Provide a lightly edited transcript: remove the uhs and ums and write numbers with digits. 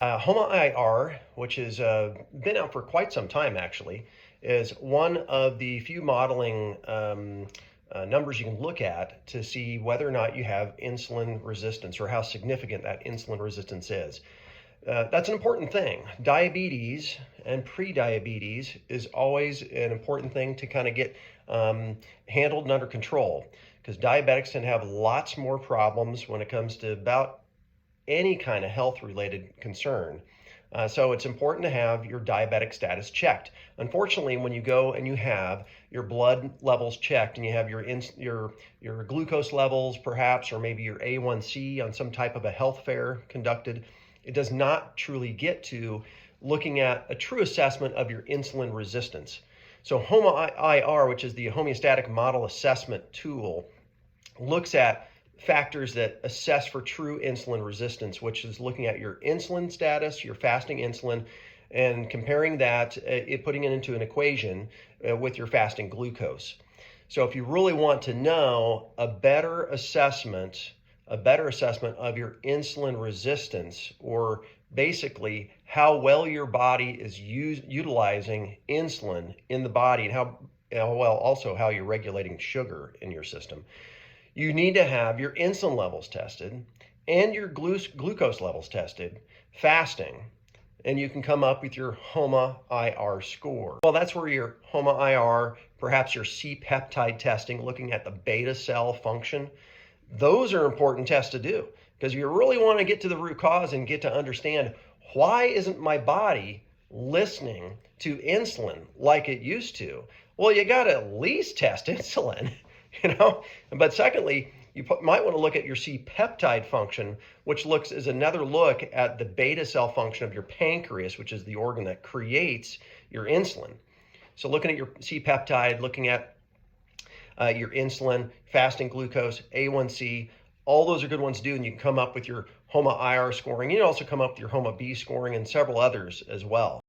HOMA-IR, which has been out for quite some time actually, is one of the few modeling numbers you can look at to see whether or not you have insulin resistance or how significant that insulin resistance is. That's an important thing. Diabetes and pre-diabetes is always an important thing to kind of get handled and under control, because diabetics can have lots more problems when it comes to about any kind of health related concern. So it's important to have your diabetic status checked. Unfortunately, when you go and you have your blood levels checked and you have your glucose levels perhaps, or maybe your A1C on some type of a health fair conducted, it does not truly get to looking at a true assessment of your insulin resistance. So HOMA-IR, which is the homeostatic model assessment tool, looks at factors that assess for true insulin resistance, which is looking at your insulin status, your fasting insulin, and comparing that, putting it into an equation with your fasting glucose. So if you really want to know a better assessment of your insulin resistance, or basically how well your body is utilizing insulin in the body, and how well also how you're regulating sugar in your system, you need to have your insulin levels tested and your glucose levels tested fasting, and you can come up with your HOMA-IR score. Well, that's where your HOMA-IR, perhaps your C-peptide testing, looking at the beta cell function, those are important tests to do, because you really want to get to the root cause and get to understand, why isn't my body listening to insulin like it used to? Well, you got to at least test insulin. But secondly, you might want to look at your C-peptide function, which is another look at the beta cell function of your pancreas, which is the organ that creates your insulin. So looking at your C-peptide, looking at your insulin, fasting glucose, A1C, all those are good ones to do, and you can come up with your HOMA-IR scoring. You can also come up with your HOMA-B scoring and several others as well.